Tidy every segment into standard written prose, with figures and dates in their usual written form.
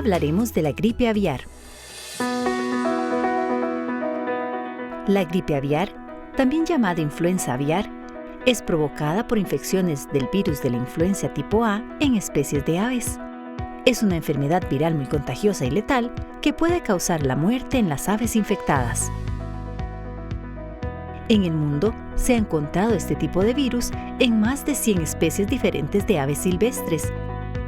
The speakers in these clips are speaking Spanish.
hablaremos de la gripe aviar. La gripe aviar, también llamada influenza aviar, es provocada por infecciones del virus de la influenza tipo A en especies de aves. Es una enfermedad viral muy contagiosa y letal que puede causar la muerte en las aves infectadas. En el mundo se ha encontrado este tipo de virus en más de 100 especies diferentes de aves silvestres.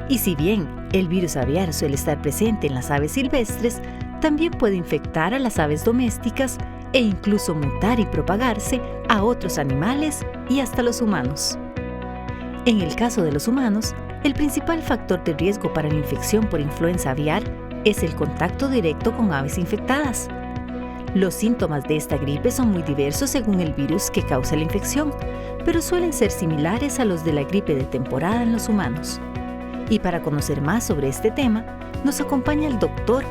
Y si bien el virus aviar suele estar presente en las aves silvestres, también puede infectar a las aves domésticas e incluso mutar y propagarse a otros animales y hasta los humanos. En el caso de los humanos, el principal factor de riesgo para la infección por influenza aviar es el contacto directo con aves infectadas. Los síntomas de esta gripe son muy diversos según el virus que causa la infección, pero suelen ser similares a los de la gripe de temporada en los humanos. Y para conocer más sobre este tema, nos acompaña el doctor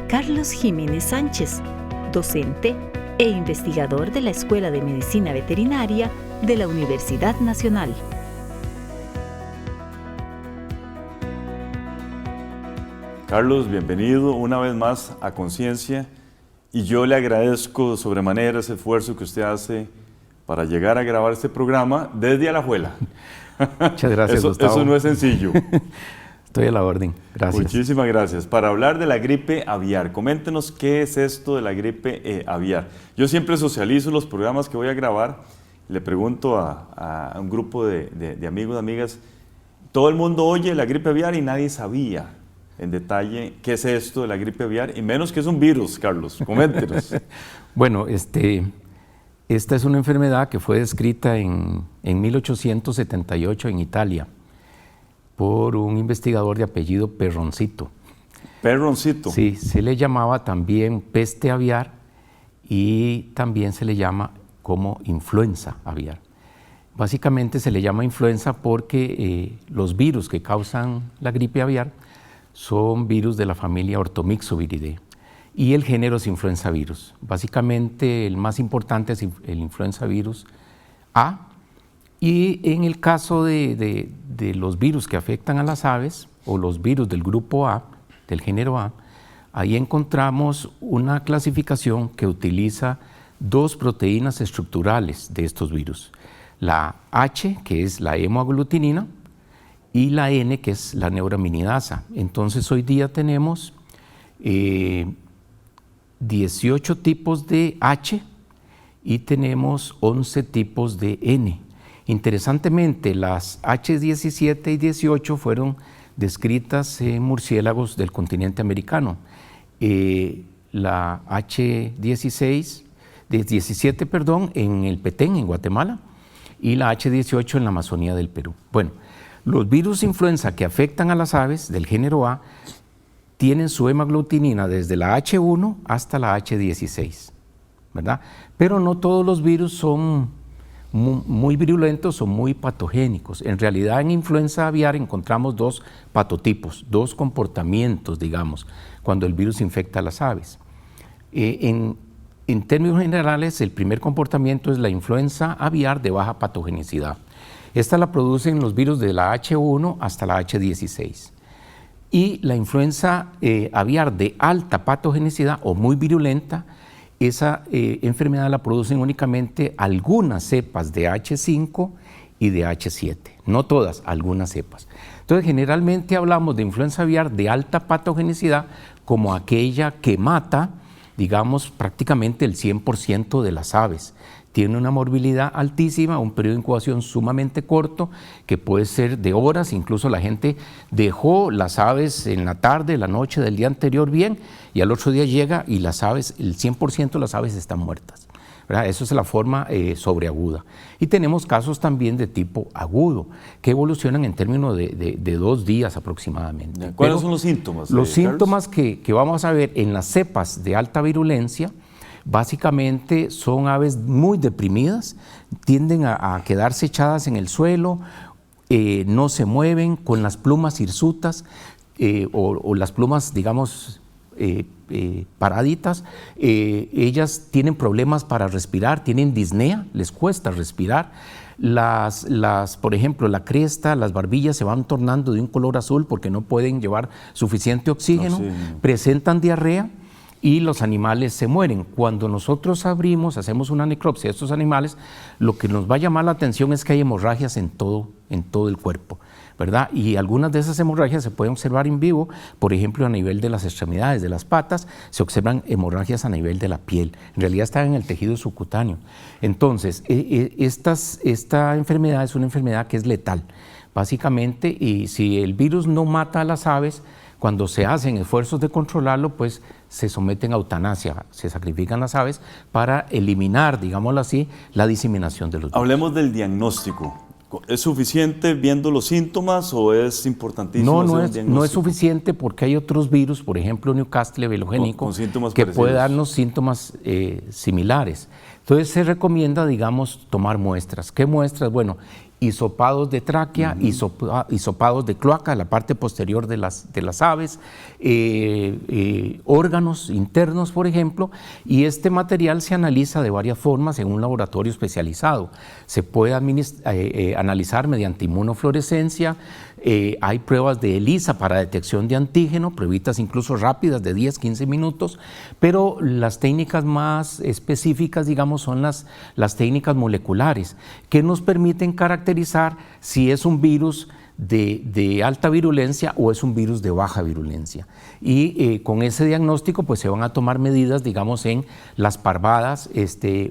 Carlos Jiménez Sánchez, docente e investigador de la Escuela de Medicina Veterinaria de la Universidad Nacional. Carlos, bienvenido una vez más a Conciencia, y yo le agradezco sobremanera ese esfuerzo que usted hace para llegar a grabar este programa desde Alajuela. Muchas gracias, Gustavo. Eso no es sencillo. Estoy a la orden, gracias. Muchísimas gracias. Para hablar de la gripe aviar, coméntenos qué es esto de la gripe aviar. Yo siempre socializo los programas que voy a grabar, le pregunto a un grupo de amigos, amigas, todo el mundo oye la gripe aviar y nadie sabía en detalle qué es esto de la gripe aviar, y menos que es un virus, Carlos. Coméntenos. Bueno, esta es una enfermedad que fue descrita en 1878 en Italia por un investigador de apellido Perroncito. Perroncito. Sí, se le llamaba también peste aviar y también se le llama como influenza aviar. Básicamente se le llama influenza porque los virus que causan la gripe aviar son virus de la familia Orthomyxoviridae y el género es influenza virus. Básicamente el más importante es el influenza virus A, y en el caso de los virus que afectan a las aves o los virus del grupo A, del género A, ahí encontramos una clasificación que utiliza dos proteínas estructurales de estos virus, la H, que es la hemoaglutinina, y la N, que es la neuraminidasa. Entonces hoy día tenemos 18 tipos de H y tenemos 11 tipos de N. Interesantemente, las H17 y 18 fueron descritas en murciélagos del continente americano. La H17 en el Petén, en Guatemala, y la H18 en la Amazonía del Perú. Bueno, los virus influenza que afectan a las aves del género A tienen su hemaglutinina desde la H1 hasta la H16, ¿verdad? Pero no todos los virus son muy virulentos o muy patogénicos. En realidad, en influenza aviar encontramos dos patotipos, dos comportamientos, digamos, cuando el virus infecta a las aves. En términos generales, el primer comportamiento es la influenza aviar de baja patogenicidad. Esta la producen los virus de la H1 hasta la H16. Y la influenza aviar de alta patogenicidad o muy virulenta, esa enfermedad la producen únicamente algunas cepas de H5 y de H7. No todas, algunas cepas. Entonces, generalmente hablamos de influenza aviar de alta patogenicidad como aquella que mata, digamos, prácticamente el 100% de las aves. Tiene una morbilidad altísima, un periodo de incubación sumamente corto, que puede ser de horas. Incluso la gente dejó las aves en la tarde, la noche del día anterior bien, y al otro día llega y las aves, el 100% de las aves están muertas, ¿verdad? Eso es la forma sobreaguda. Y tenemos casos también de tipo agudo, que evolucionan en términos de 2 días aproximadamente. ¿Cuáles son los síntomas? Los síntomas que vamos a ver en las cepas de alta virulencia, básicamente son aves muy deprimidas, tienden a quedarse echadas en el suelo, no se mueven, con las plumas hirsutas o las plumas, digamos, paraditas. Ellas tienen problemas para respirar, tienen disnea, les cuesta respirar. Por ejemplo, la cresta, las barbillas se van tornando de un color azul porque no pueden llevar suficiente oxígeno, presentan diarrea y los animales se mueren. Cuando nosotros hacemos una necropsia de estos animales, lo que nos va a llamar la atención es que hay hemorragias en todo el cuerpo, ¿verdad? Y algunas de esas hemorragias se pueden observar en vivo, por ejemplo, a nivel de las extremidades, de las patas, se observan hemorragias a nivel de la piel. En realidad están en el tejido subcutáneo. Entonces, esta enfermedad es una enfermedad que es letal, básicamente, y si el virus no mata a las aves, cuando se hacen esfuerzos de controlarlo, pues se someten a eutanasia, se sacrifican las aves para eliminar, digámoslo así, la diseminación de los virus. Hablemos del diagnóstico. ¿Es suficiente viendo los síntomas o es importantísimo hacer un diagnóstico? No es suficiente porque hay otros virus, por ejemplo Newcastle velogénico, que puede darnos síntomas similares. Entonces se recomienda, digamos, tomar muestras. ¿Qué muestras? Bueno, hisopados de tráquea, hisopados de cloaca, la parte posterior de las aves, órganos internos, por ejemplo, y este material se analiza de varias formas en un laboratorio especializado. Se puede analizar mediante inmunofluorescencia, hay pruebas de ELISA para detección de antígeno, pruebitas incluso rápidas de 10-15 minutos, pero las técnicas más específicas, digamos, son las técnicas moleculares, que nos permiten caracterizar si es un virus de alta virulencia o es un virus de baja virulencia. Y con ese diagnóstico pues se van a tomar medidas, digamos, en las parvadas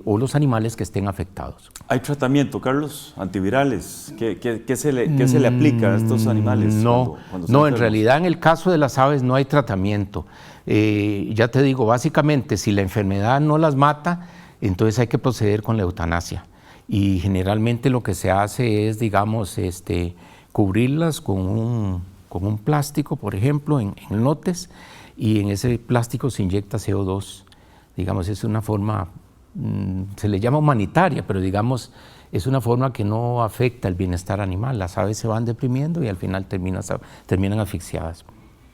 o los animales que estén afectados. ¿Hay tratamiento, Carlos? ¿Antivirales? ¿Qué se le aplica a estos animales? No, en realidad en el caso de las aves no hay tratamiento. Ya te digo, básicamente si la enfermedad no las mata, entonces hay que proceder con la eutanasia. Y generalmente lo que se hace es, digamos, cubrirlas con un plástico, por ejemplo, en lotes, y en ese plástico se inyecta CO2. Digamos, es una forma, se le llama humanitaria, pero digamos, es una forma que no afecta el bienestar animal. Las aves se van deprimiendo y al final terminan asfixiadas.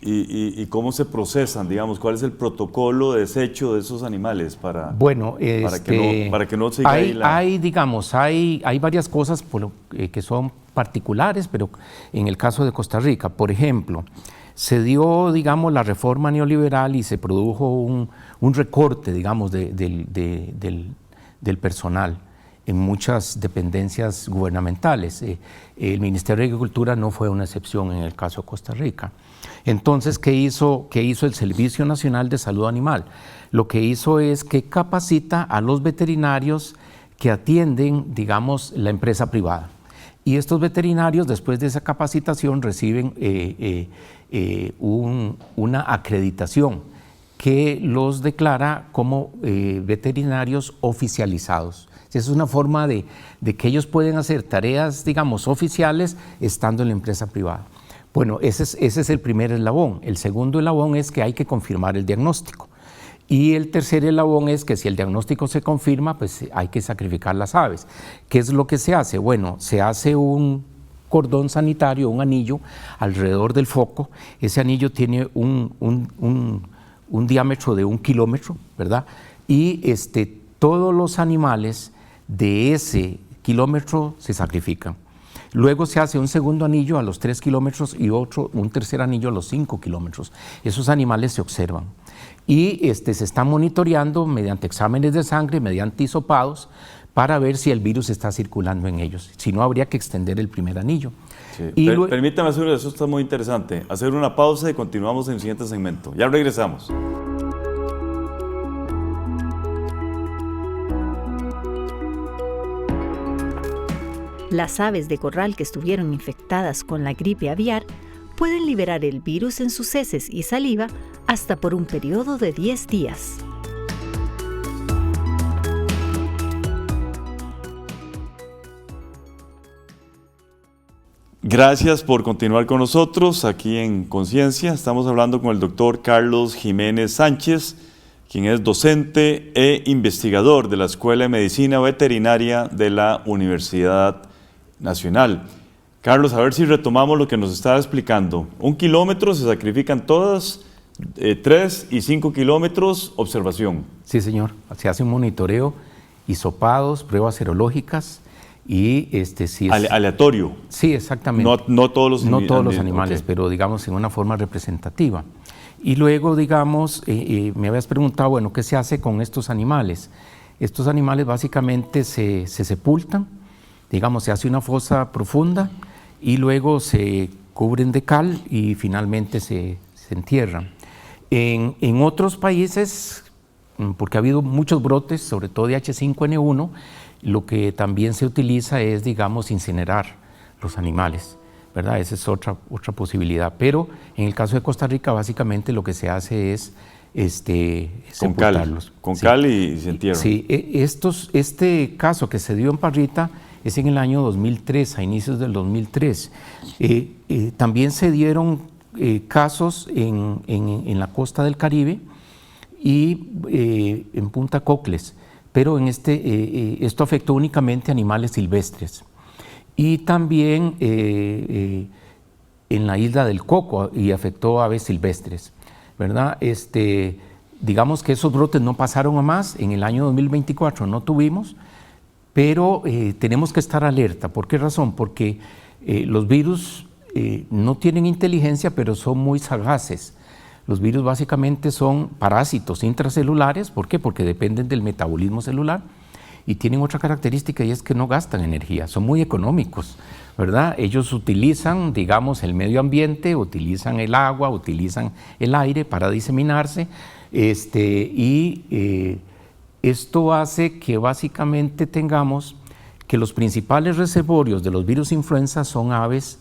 ¿Y cómo se procesan, digamos? ¿Cuál es el protocolo de desecho de esos animales para que no siga ahí la... Hay varias cosas que son particulares, pero en el caso de Costa Rica, por ejemplo, se dio, digamos, la reforma neoliberal y se produjo un recorte, digamos, del personal en muchas dependencias gubernamentales. El Ministerio de Agricultura no fue una excepción en el caso de Costa Rica. Entonces, ¿qué hizo el Servicio Nacional de Salud Animal? Lo que hizo es que capacita a los veterinarios que atienden, digamos, la empresa privada. Y estos veterinarios, después de esa capacitación, reciben una acreditación que los declara como veterinarios oficializados. Es una forma de que ellos pueden hacer tareas, digamos, oficiales estando en la empresa privada. Bueno, ese es el primer eslabón. El segundo eslabón es que hay que confirmar el diagnóstico. Y el tercer eslabón es que si el diagnóstico se confirma, pues hay que sacrificar las aves. ¿Qué es lo que se hace? Bueno, se hace un cordón sanitario, un anillo alrededor del foco. Ese anillo tiene un diámetro de 1 kilómetro, ¿verdad? Y todos los animales de ese kilómetro se sacrifican. Luego se hace un segundo anillo a los 3 kilómetros y un tercer anillo a los 5 kilómetros. Esos animales se observan y se están monitoreando mediante exámenes de sangre, mediante hisopados, para ver si el virus está circulando en ellos. Si no, habría que extender el primer anillo. Sí. Permítame hacer eso, está muy interesante. Hacer una pausa y continuamos en el siguiente segmento. Ya regresamos. Las aves de corral que estuvieron infectadas con la gripe aviar pueden liberar el virus en sus heces y saliva hasta por un periodo de 10 días. Gracias por continuar con nosotros aquí en Conciencia. Estamos hablando con el doctor Carlos Jiménez Sánchez, quien es docente e investigador de la Escuela de Medicina Veterinaria de la Universidad Nacional. Carlos, a ver si retomamos lo que nos estaba explicando. 1 kilómetro se sacrifican todas, 3 y 5 kilómetros observación. Sí, señor. Se hace un monitoreo, hisopados, pruebas serológicas Y sí es... Aleatorio. Sí, exactamente. No todos los animales. No todos los animales, okay. pero digamos en una forma representativa. Y luego, digamos, me habías preguntado, bueno, ¿qué se hace con estos animales? Estos animales básicamente se sepultan, digamos, se hace una fosa profunda y luego se cubren de cal y finalmente se entierran. En otros países, porque ha habido muchos brotes, sobre todo de H5N1, lo que también se utiliza es, digamos, incinerar los animales, ¿verdad? Esa es otra posibilidad. Pero en el caso de Costa Rica, básicamente lo que se hace es sepultarlos. Con cal y se entierran. Sí, este caso que se dio en Parrita es en el año 2003, a inicios del 2003. También se dieron casos en la costa del Caribe y en Punta Cocles, pero esto afectó únicamente animales silvestres. Y también en la isla del Coco y afectó aves silvestres, ¿verdad? Digamos que esos brotes no pasaron a más, en el año 2024 no tuvimos, pero tenemos que estar alerta. ¿Por qué razón? Porque los virus no tienen inteligencia, pero son muy sagaces. Los virus básicamente son parásitos intracelulares. ¿Por qué? Porque dependen del metabolismo celular y tienen otra característica, y es que no gastan energía, son muy económicos, ¿verdad? Ellos utilizan, digamos, el medio ambiente, utilizan el agua, utilizan el aire para diseminarse, esto hace que básicamente tengamos que los principales reservorios de los virus influenza son aves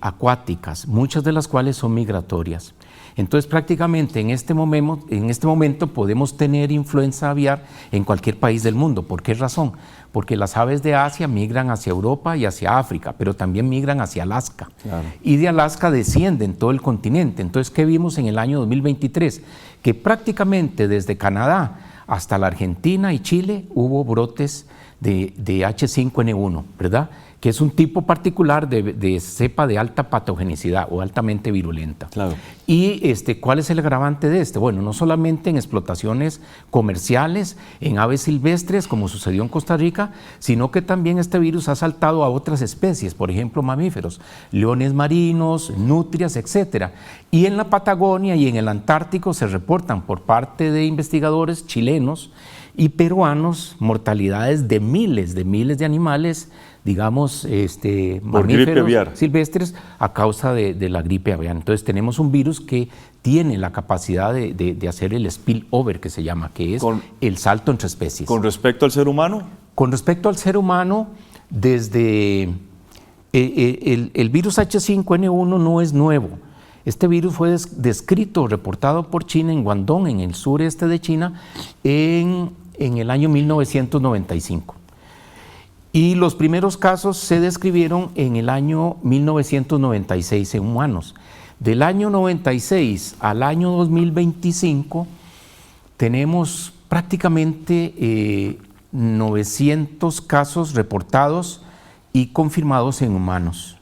acuáticas, muchas de las cuales son migratorias. Entonces prácticamente en este momento podemos tener influenza aviar en cualquier país del mundo. ¿Por qué razón? Porque las aves de Asia migran hacia Europa y hacia África, pero también migran hacia Alaska. Claro. Y de Alaska descienden todo el continente. Entonces, ¿qué vimos en el año 2023? Que prácticamente desde Canadá hasta la Argentina y Chile hubo brotes de H5N1, ¿verdad? Que es un tipo particular de cepa de alta patogenicidad o altamente virulenta. Claro. Y ¿cuál es el agravante de este? Bueno, no solamente en explotaciones comerciales, en aves silvestres, como sucedió en Costa Rica, sino que también este virus ha saltado a otras especies, por ejemplo, mamíferos, leones marinos, nutrias, etc. Y en la Patagonia y en el Antártico se reportan por parte de investigadores chilenos y peruanos mortalidades de miles de animales, digamos, mamíferos silvestres a causa de la gripe aviar. Entonces tenemos un virus que tiene la capacidad de hacer el spillover, que se llama, que es el salto entre especies. ¿Con respecto al ser humano? Con respecto al ser humano, desde el virus H5N1 no es nuevo. Este virus fue descrito, reportado por China en Guangdong, en el sureste de China, en el año 1995. Y los primeros casos se describieron en el año 1996 en humanos. Del año 96 al año 2025 tenemos prácticamente 900 casos reportados y confirmados en humanos.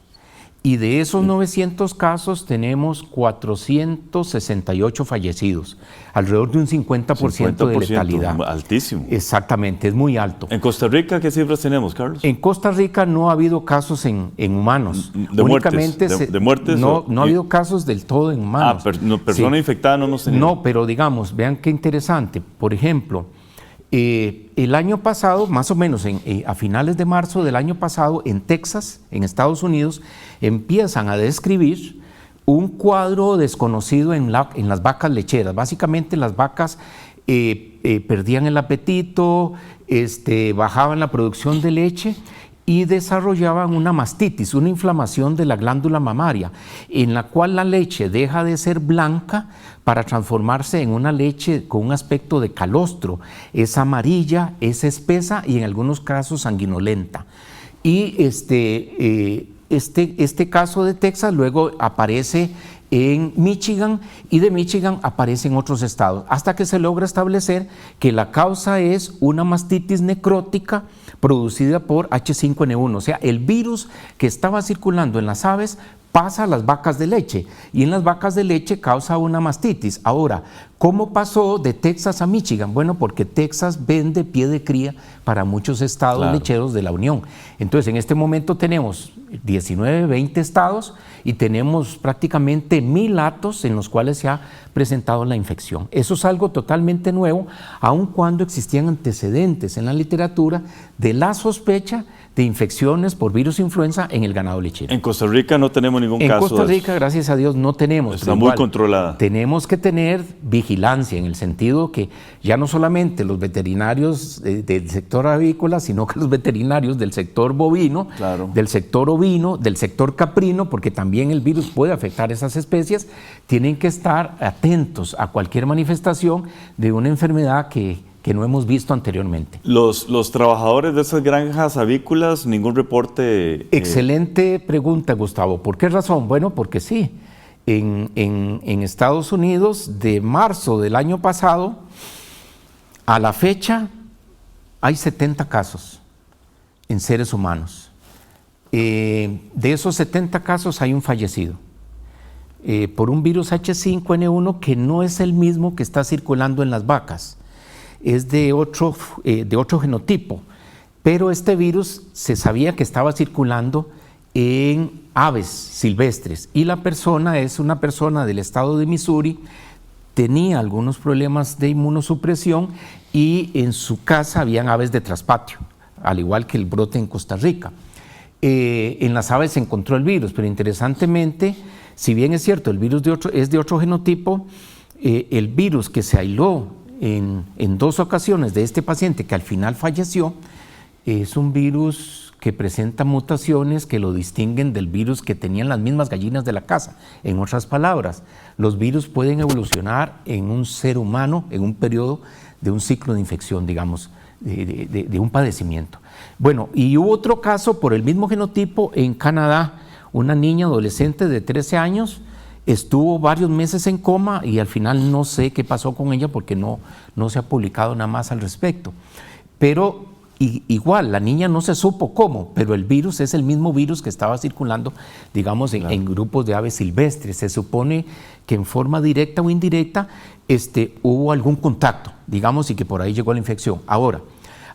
Y de esos 900 casos tenemos 468 fallecidos, alrededor de un 50% de letalidad. Altísimo. Exactamente, es muy alto. ¿En Costa Rica qué cifras tenemos, Carlos? En Costa Rica no ha habido casos en humanos. ¿De muertes? ¿De muertes? No ha habido casos del todo en humanos. Persona infectada no hemos tenido. No, pero digamos, vean qué interesante. Por ejemplo, el año pasado, más o menos a finales de marzo del año pasado, en Texas, en Estados Unidos, empiezan a describir un cuadro desconocido en las vacas lecheras. Básicamente las vacas perdían el apetito, bajaban la producción de leche y desarrollaban una mastitis, una inflamación de la glándula mamaria, en la cual la leche deja de ser blanca para transformarse en una leche con un aspecto de calostro. Es amarilla, es espesa y en algunos casos sanguinolenta. Y este caso de Texas luego aparece en Michigan y de Michigan aparece en otros estados, hasta que se logra establecer que la causa es una mastitis necrótica producida por H5N1, o sea, el virus que estaba circulando en las aves pasa a las vacas de leche y en las vacas de leche causa una mastitis. Ahora, ¿cómo pasó de Texas a Michigan? Bueno, porque Texas vende pie de cría para muchos estados lecheros de la Unión. Entonces, en este momento tenemos 19, 20 estados y tenemos prácticamente 1000 actos en los cuales se ha presentado la infección. Eso es algo totalmente nuevo, aun cuando existían antecedentes en la literatura de la sospecha de infecciones por virus influenza en el ganado lechero. En Costa Rica no tenemos ningún caso. En Costa Rica, gracias a Dios, no tenemos. Está muy controlada. Tenemos que tener vigilancia en el sentido que ya no solamente los veterinarios del sector avícola, sino que los veterinarios del sector bovino, del sector ovino, del sector caprino, porque también el virus puede afectar esas especies, tienen que estar atentos a cualquier manifestación de una enfermedad que no hemos visto anteriormente. Los trabajadores de esas granjas avícolas, ningún reporte. Excelente pregunta, Gustavo. ¿Por qué razón? Bueno, porque sí. En Estados Unidos, de marzo del año pasado a la fecha, hay 70 casos en seres humanos. De esos 70 casos hay un fallecido por un virus H5N1 que no es el mismo que está circulando en las vacas. Es de otro genotipo, pero este virus se sabía que estaba circulando en aves silvestres y la persona es una persona del estado de Missouri, tenía algunos problemas de inmunosupresión y en su casa habían aves de traspatio, al igual que el brote en Costa Rica. En las aves se encontró el virus, pero interesantemente, si bien es cierto, el virus es de otro genotipo, el virus que se aisló en 2 ocasiones de este paciente que al final falleció, es un virus que presenta mutaciones que lo distinguen del virus que tenían las mismas gallinas de la casa. En otras palabras, los virus pueden evolucionar en un ser humano en un periodo de un ciclo de infección, digamos, de un padecimiento. Bueno, y hubo otro caso por el mismo genotipo en Canadá, una niña adolescente de 13 años, estuvo varios meses en coma y al final no sé qué pasó con ella porque no se ha publicado nada más al respecto. Pero igual, la niña no se supo cómo, pero el virus es el mismo virus que estaba circulando, digamos, en grupos de aves silvestres. Se supone que en forma directa o indirecta hubo algún contacto, digamos, y que por ahí llegó la infección. Ahora,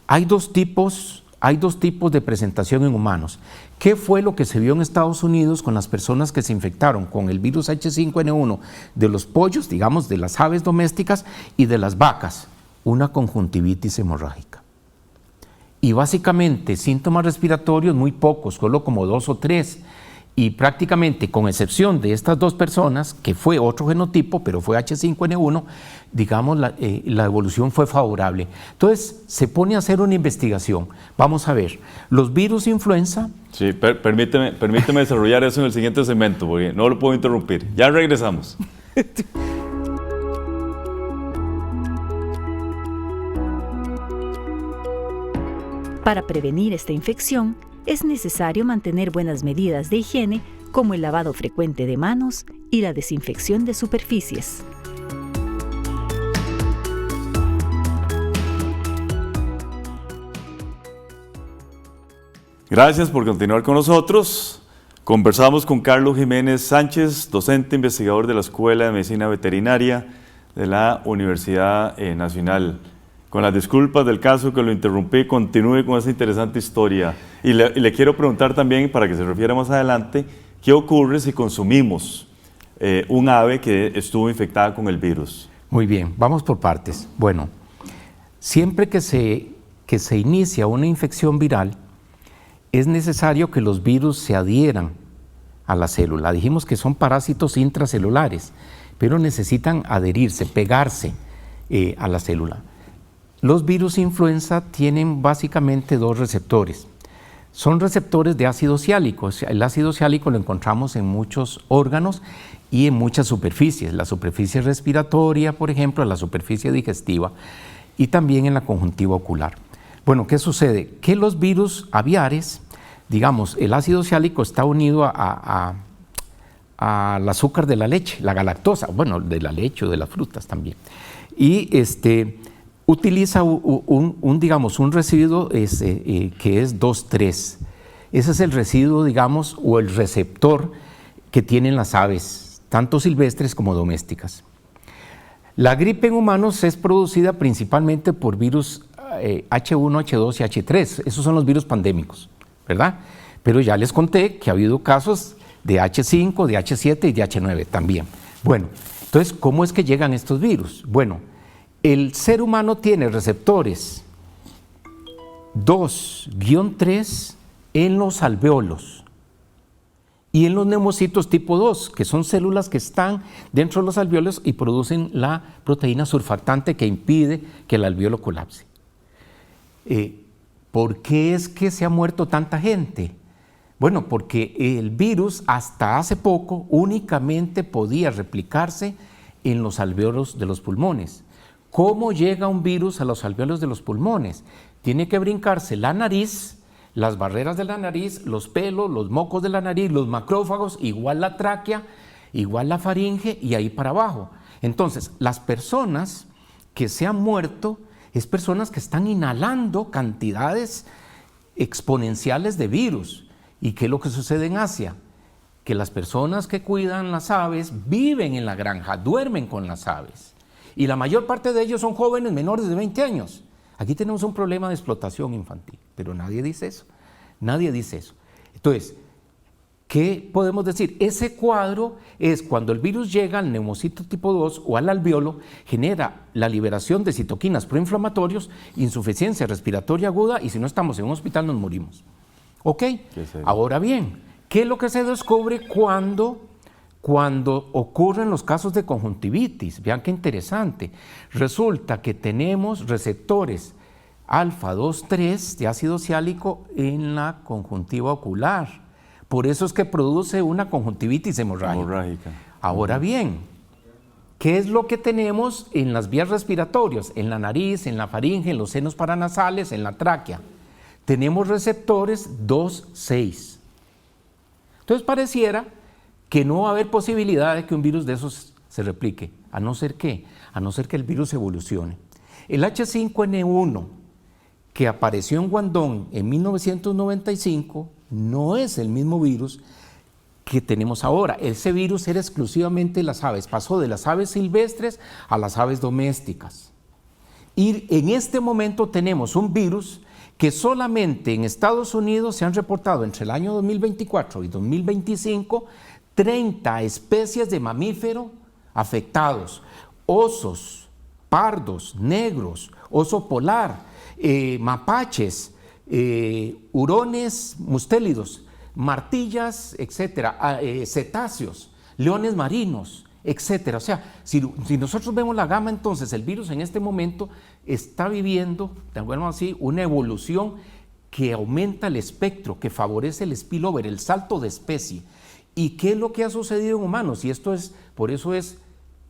hay dos tipos de presentación en humanos. ¿Qué fue lo que se vio en Estados Unidos con las personas que se infectaron con el virus H5N1 de los pollos, digamos, de las aves domésticas y de las vacas? Una conjuntivitis hemorrágica. Y básicamente síntomas respiratorios muy pocos, solo como 2 o 3. Y prácticamente, con excepción de estas 2 personas, que fue otro genotipo, pero fue H5N1, digamos, la evolución fue favorable. Entonces, se pone a hacer una investigación. Vamos a ver, los virus influenza... Sí, permíteme desarrollar eso en el siguiente segmento, porque no lo puedo interrumpir. Ya regresamos. Para prevenir esta infección, es necesario mantener buenas medidas de higiene, como el lavado frecuente de manos y la desinfección de superficies. Gracias por continuar con nosotros. Conversamos con Carlos Jiménez Sánchez, docente investigador de la Escuela de Medicina Veterinaria de la Universidad Nacional. Con las disculpas del caso que lo interrumpí, continúe con esa interesante historia. Y le quiero preguntar también, para que se refiera más adelante, ¿qué ocurre si consumimos un ave que estuvo infectada con el virus? Muy bien, vamos por partes. Bueno, siempre que se inicia una infección viral, es necesario que los virus se adhieran a la célula. Dijimos que son parásitos intracelulares, pero necesitan adherirse, pegarse a la célula. Los virus influenza tienen básicamente 2 receptores. Son receptores de ácido ciálico. El ácido ciálico lo encontramos en muchos órganos y en muchas superficies. La superficie respiratoria, por ejemplo, la superficie digestiva y también en la conjuntiva ocular. Bueno, ¿qué sucede? Que los virus aviares, digamos, el ácido ciálico está unido al azúcar de la leche, la galactosa, bueno, de la leche o de las frutas también. Y utiliza un residuo que es 2,3. Ese es el residuo, digamos, o el receptor que tienen las aves, tanto silvestres como domésticas. La gripe en humanos es producida principalmente por virus H1, H2 y H3. Esos son los virus pandémicos, ¿verdad? Pero ya les conté que ha habido casos de H5, de H7 y de H9 también. Bueno, entonces, ¿cómo es que llegan estos virus? Bueno, el ser humano tiene receptores 2-3 en los alvéolos y en los neumocitos tipo 2, que son células que están dentro de los alvéolos y producen la proteína surfactante que impide que el alvéolo colapse. ¿Por qué es que se ha muerto tanta gente? Bueno, porque el virus hasta hace poco únicamente podía replicarse en los alvéolos de los pulmones. ¿Cómo llega un virus a los alvéolos de los pulmones? Tiene que brincarse la nariz, las barreras de la nariz, los pelos, los mocos de la nariz, los macrófagos, igual la tráquea, igual la faringe y ahí para abajo. Entonces, las personas que se han muerto es personas que están inhalando cantidades exponenciales de virus. ¿Y qué es lo que sucede en Asia? Que las personas que cuidan las aves viven en la granja, duermen con las aves. Y la mayor parte de ellos son jóvenes menores de 20 años. Aquí tenemos un problema de explotación infantil, pero nadie dice eso. Nadie dice eso. Entonces, ¿qué podemos decir? Ese cuadro es cuando el virus llega al neumocito tipo 2 o al alvéolo, genera la liberación de citoquinas proinflamatorios, insuficiencia respiratoria aguda y si no estamos en un hospital nos morimos. ¿Ok? Ahora bien, ¿qué es lo que se descubre cuando ocurren los casos de conjuntivitis? Vean qué interesante. Resulta que tenemos receptores alfa 2,3 de ácido ciálico en la conjuntiva ocular. Por eso es que produce una conjuntivitis hemorrágica. Ahora bien, ¿qué es lo que tenemos en las vías respiratorias? En la nariz, en la faringe, en los senos paranasales, en la tráquea. Tenemos receptores 2,6. Entonces pareciera que no va a haber posibilidad de que un virus de esos se replique, a no ser que el virus evolucione. El H5N1 que apareció en Guangdong en 1995 no es el mismo virus que tenemos ahora. Ese virus era exclusivamente las aves, pasó de las aves silvestres a las aves domésticas. Y en este momento tenemos un virus que solamente en Estados Unidos se han reportado entre el año 2024 y 2025 30 especies de mamífero afectados, osos, pardos, negros, oso polar, mapaches, hurones mustélidos, martillas, etcétera, cetáceos, leones marinos, etcétera. O sea, si nosotros vemos la gama, entonces el virus en este momento está viviendo, digamos así, una evolución que aumenta el espectro, que favorece el spillover, el salto de especie. ¿Y qué es lo que ha sucedido en humanos? Y esto es, por eso es,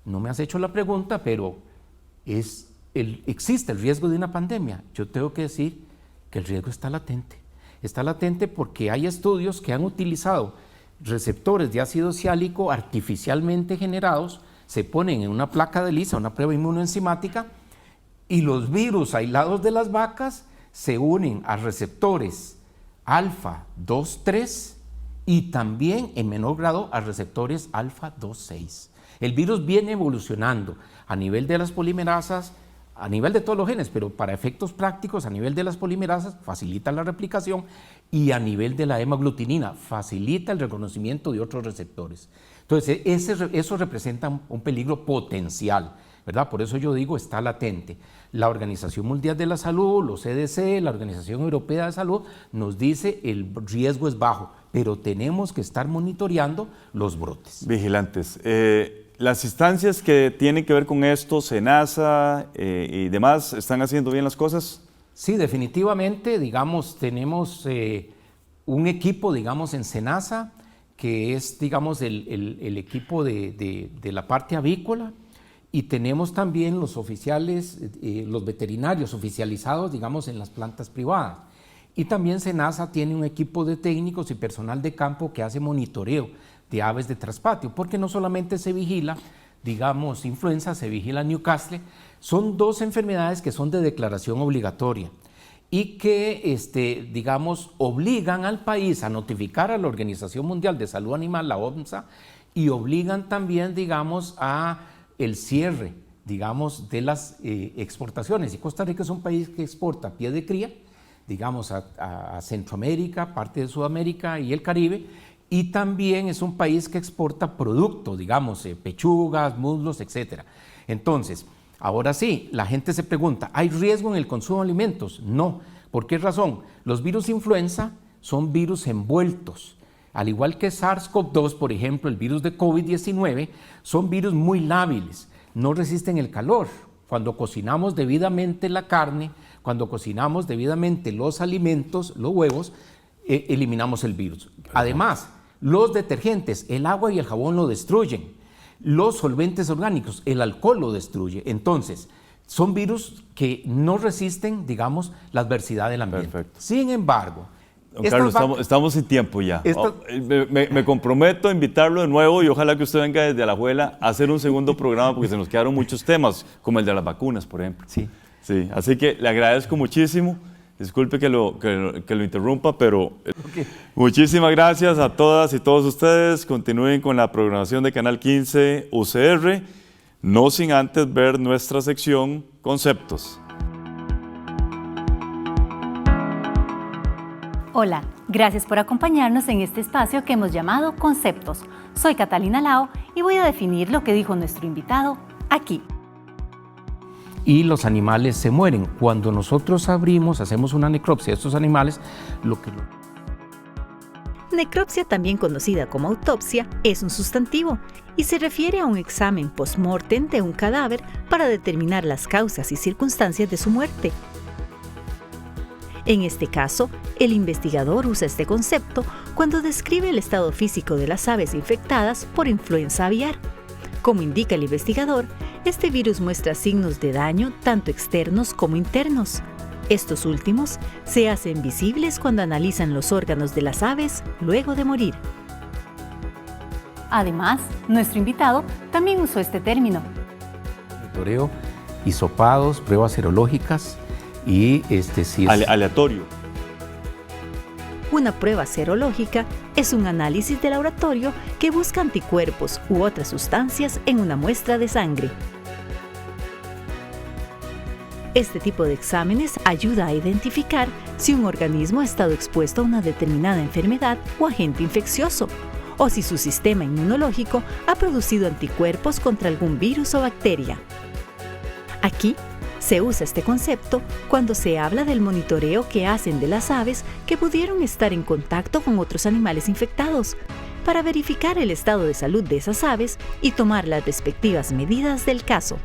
no me has hecho la pregunta, pero existe el riesgo de una pandemia. Yo tengo que decir que el riesgo está latente. Está latente porque hay estudios que han utilizado receptores de ácido ciálico artificialmente generados, se ponen en una placa de ELISA, una prueba inmunoenzimática, y los virus aislados de las vacas se unen a receptores alfa 2,3 y también en menor grado a receptores alfa 2,6. El virus viene evolucionando a nivel de las polimerasas, a nivel de todos los genes, pero para efectos prácticos, a nivel de las polimerasas, facilita la replicación y a nivel de la hemaglutinina, facilita el reconocimiento de otros receptores. Entonces, eso representa un peligro potencial, ¿verdad? Por eso yo digo, está latente. La Organización Mundial de la Salud, los CDC, la Organización Europea de Salud, nos dice el riesgo es bajo, pero tenemos que estar monitoreando los brotes. Vigilantes. Las instancias que tienen que ver con esto, SENASA y demás, ¿están haciendo bien las cosas? Sí, definitivamente, digamos, tenemos un equipo, digamos, en SENASA, que es, digamos, el equipo de la parte avícola, y tenemos también los oficiales, los veterinarios oficializados, digamos, en las plantas privadas. Y también SENASA tiene un equipo de técnicos y personal de campo que hace monitoreo de aves de traspatio, porque no solamente se vigila, digamos, influenza, se vigila Newcastle, son dos enfermedades que son de declaración obligatoria. y que, digamos, obligan al país a notificar a la Organización Mundial de Salud Animal, la OMSA, y obligan también, digamos, a el cierre, digamos, de las exportaciones. Y Costa Rica es un país que exporta pie de cría, digamos, a Centroamérica, parte de Sudamérica y el Caribe, y también es un país que exporta productos, digamos, pechugas, muslos, etc. Entonces, ahora sí, la gente se pregunta, ¿hay riesgo en el consumo de alimentos? No. ¿Por qué razón? Los virus influenza son virus envueltos. Al igual que SARS-CoV-2, por ejemplo, el virus de COVID-19, son virus muy lábiles, no resisten el calor. Cuando cocinamos debidamente la carne, cuando cocinamos debidamente los alimentos, los huevos, eliminamos el virus. Además, los detergentes, el agua y el jabón lo destruyen. Los solventes orgánicos, el alcohol lo destruye. Entonces, son virus que no resisten, digamos, la adversidad del ambiente. Perfecto. Sin embargo, Don Carlos, estamos sin tiempo ya. Me comprometo a invitarlo de nuevo y ojalá que usted venga desde Alajuela a hacer un segundo programa porque se nos quedaron muchos temas, como el de las vacunas, por ejemplo. Sí. Sí, así que le agradezco muchísimo. Disculpe que lo interrumpa, pero muchísimas gracias a todas y todos ustedes. Continúen con la programación de Canal 15 UCR, no sin antes ver nuestra sección Conceptos. Hola, gracias por acompañarnos en este espacio que hemos llamado Conceptos. Soy Catalina Lao y voy a definir lo que dijo nuestro invitado aquí. Y los animales se mueren. Cuando nosotros hacemos una necropsia de estos animales, Necropsia, también conocida como autopsia, es un sustantivo y se refiere a un examen post-mortem de un cadáver para determinar las causas y circunstancias de su muerte. En este caso, el investigador usa este concepto cuando describe el estado físico de las aves infectadas por influenza aviar. Como indica el investigador, este virus muestra signos de daño tanto externos como internos. Estos últimos se hacen visibles cuando analizan los órganos de las aves luego de morir. Además, nuestro invitado también usó este término. Monitoreo, hisopados, pruebas serológicas y aleatorio. Una prueba serológica es un análisis de laboratorio que busca anticuerpos u otras sustancias en una muestra de sangre. Este tipo de exámenes ayuda a identificar si un organismo ha estado expuesto a una determinada enfermedad o agente infeccioso, o si su sistema inmunológico ha producido anticuerpos contra algún virus o bacteria. Aquí se usa este concepto cuando se habla del monitoreo que hacen de las aves que pudieron estar en contacto con otros animales infectados, para verificar el estado de salud de esas aves y tomar las respectivas medidas del caso.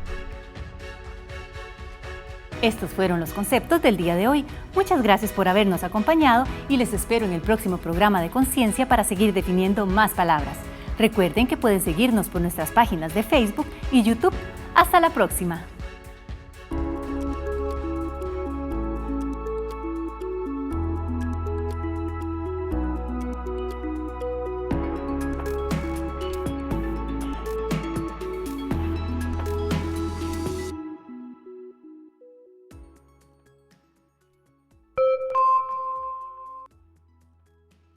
Estos fueron los conceptos del día de hoy. Muchas gracias por habernos acompañado y les espero en el próximo programa de Conciencia para seguir definiendo más palabras. Recuerden que pueden seguirnos por nuestras páginas de Facebook y YouTube. Hasta la próxima.